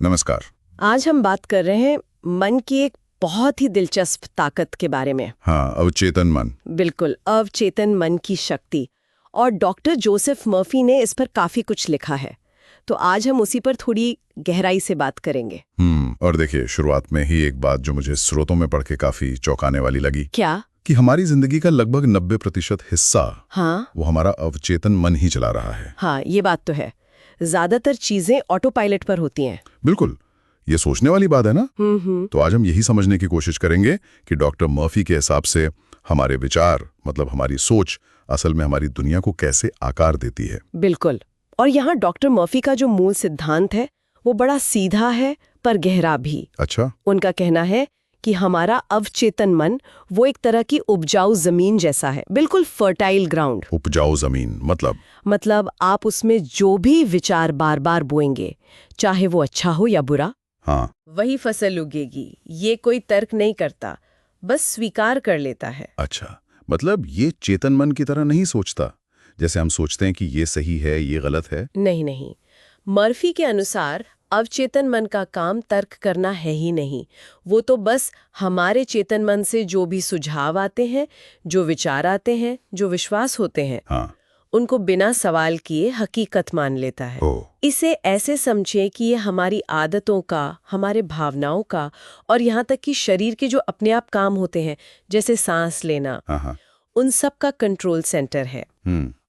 नमस्कार। आज हम बात कर रहे हैं मन की एक बहुत ही दिलचस्प ताकत के बारे में। हाँ, अवचेतन मन। बिल्कुल, अवचेतन मन की शक्ति। और डॉक्टर जोसेफ मर्फी ने इस पर काफी कुछ लिखा है, तो आज हम उसी पर थोड़ी गहराई से बात करेंगे। और देखिए, शुरुआत में ही एक बात जो मुझे स्रोतों में पढ़ के काफी चौंकाने वाली लगी। क्या? कि हमारी जिंदगी का लगभग 90% हिस्सा हाँ, वो हमारा अवचेतन मन ही चला रहा है। हाँ, ये बात तो है। ज्यादातर चीजें ऑटो पायलट पर होती हैं। बिल्कुल, ये सोचने वाली बात है ना। तो आज हम यही समझने की कोशिश करेंगे कि डॉक्टर मर्फी के हिसाब से हमारे विचार, मतलब हमारी सोच, असल में हमारी दुनिया को कैसे आकार देती है। बिल्कुल। और यहाँ डॉक्टर मर्फी का जो मूल सिद्धांत है वो बड़ा सीधा है पर गहरा भी। अच्छा। उनका कहना है कि हमारा अवचेतन मन वो एक तरह की उपजाऊ जमीन जैसा है, बिल्कुल फर्टाइल ग्राउंड। उपजाऊ जमीन मतलब आप उसमें जो भी विचार बार बार बोएंगे, चाहे वो अच्छा हो या बुरा, हाँ, वही फसल उगेगी। ये कोई तर्क नहीं करता, बस स्वीकार कर लेता है। अच्छा, मतलब ये चेतन मन की तरह नहीं सोचता, जैसे हम सोचते हैं कि ये सही है, ये गलत है। नहीं नहीं, मर्फी के अनुसार अवचेतन मन का काम तर्क करना है ही नहीं। वो तो बस हमारे चेतन मन से जो भी सुझाव आते हैं, जो विचार आते हैं, जो विश्वास होते हैं, हाँ। उनको बिना सवाल किए हकीकत मान लेता है। इसे ऐसे समझे कि ये हमारी आदतों का, हमारे भावनाओं का, और यहाँ तक कि शरीर के जो अपने आप काम होते हैं, जैसे सांस लेना, हाँ। उन सब का कंट्रोल सेंटर है।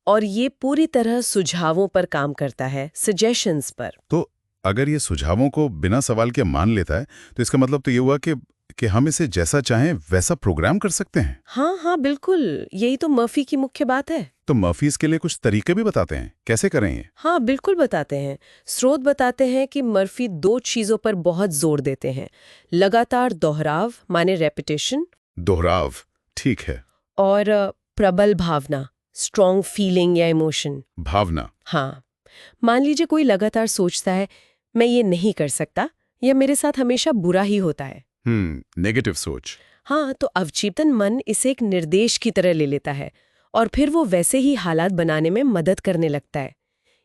और ये पूरी तरह सुझावों पर काम करता है, सजेशंस पर। तो अगर ये सुझावों को बिना सवाल के मान लेता है, तो इसका मतलब तो ये हुआ कि हम इसे जैसा चाहें वैसा प्रोग्राम कर सकते हैं। हाँ हाँ, बिल्कुल, यही तो मर्फी की मुख्य बात है। तो मर्फी इसके लिए कुछ तरीके भी बताते हैं, कैसे करें ये? हाँ, बिल्कुल बताते हैं। स्रोत बताते हैं कि मर्फी 2 चीजों पर बहुत जोर देते हैं: लगातार दोहराव, माने रेपिटेशन। दोहराव, ठीक है। और प्रबल भावना, स्ट्रॉन्ग फीलिंग या इमोशन। भावना। हाँ, मान लीजिए कोई लगातार सोचता है, मैं ये नहीं कर सकता, या मेरे साथ हमेशा बुरा ही होता है। नेगेटिव सोच। हाँ, तो अवचेतन मन इसे एक निर्देश की तरह ले लेता है और फिर वो वैसे ही हालात बनाने में मदद करने लगता है।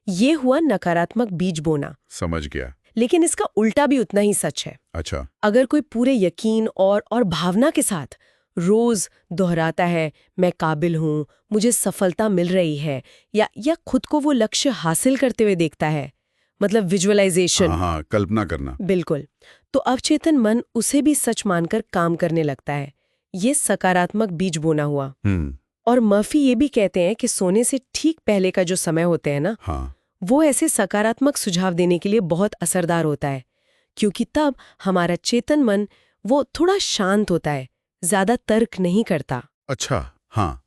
ये हुआ नकारात्मक बीज बोना। समझ गया। लेकिन इसका उल्टा भी उतना ही सच है। अच्छा। अगर कोई पूरे यकीन और भावना के साथ रोज दोहराता है, मैं काबिल हूँ, मुझे सफलता मिल रही है, या खुद को वो लक्ष्य हासिल करते हुए देखता है, मतलब विजुअलाइजेशन। हाँ, कल्पना करना। बिल्कुल, तो अवचेतन मन उसे भी सच मानकर काम करने लगता है। ये सकारात्मक बीज बोना हुआ। और मर्फी ये भी कहते हैं कि सोने से ठीक पहले का जो समय होते हैं ना, हाँ। वो ऐसे सकारात्मक सुझाव देने के लिए बहुत असरदार होता है, क्योंकि तब हमारा चेतन मन वो थोड़ा शांत होता है, ज्यादा तर्क नहीं करता। अच्छा, हाँ,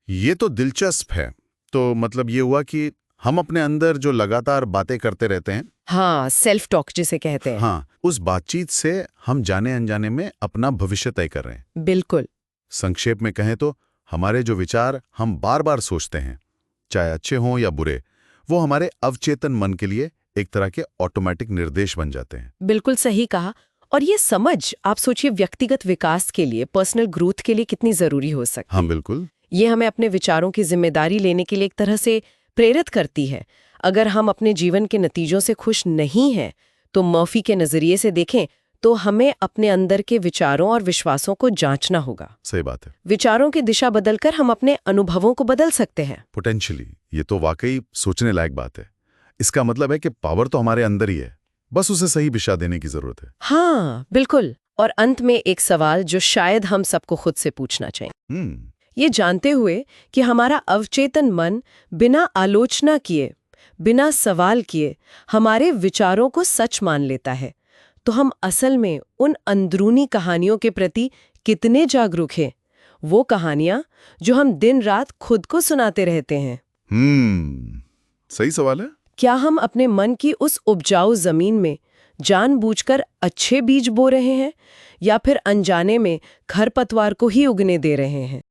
ये तो दिलचस्प है। तो मतलब ये हुआ कि हम अपने अंदर जो लगातार बातें करते रहते हैं, हाँ, सेल्फ टॉक जिसे कहते हैं। हाँ, उस बातचीत से हम जाने अनजाने में अपना भविष्य तय कर रहे हैं। बिल्कुल। संक्षेप में कहें तो हमारे जो विचार हम बार बार सोचते हैं, चाहे अच्छे हों या बुरे, वो हमारे अवचेतन मन के लिए एक तरह के ऑटोमेटिक निर्देश बन जाते हैं। बिल्कुल सही कहा। और ये समझ, आप सोचिए, व्यक्तिगत विकास के लिए, पर्सनल ग्रोथ के लिए कितनी जरूरी हो सकती है। हाँ, बिल्कुल। ये हमें अपने विचारों की जिम्मेदारी लेने के लिए एक तरह से प्रेरित करती है। अगर हम अपने जीवन के नतीजों से खुश नहीं हैं, तो मर्फी के नजरिए से देखें तो हमें अपने अंदर के विचारों और विश्वासों को जांचना होगा। सही बात है। विचारों की दिशा बदलकर हम अपने अनुभवों को बदल सकते हैं। पोटेंशियली, ये तो वाकई सोचने लायक बात है। इसका मतलब है कि पावर तो हमारे अंदर ही है, बस उसे सही दिशा देने की जरूरत है। हाँ, बिल्कुल। और अंत में एक सवाल जो शायद हम सबको खुद से पूछना चाहिए, ये जानते हुए कि हमारा अवचेतन मन बिना आलोचना किए, बिना सवाल किए हमारे विचारों को सच मान लेता है, तो हम असल में उन अंदरूनी कहानियों के प्रति कितने जागरूक हैं? वो कहानियां जो हम दिन रात खुद को सुनाते रहते हैं। सही सवाल है। क्या हम अपने मन की उस उपजाऊ जमीन में जानबूझकर अच्छे बीज बो रहे हैं, या फिर अनजाने में खरपतवार को ही उगने दे रहे हैं?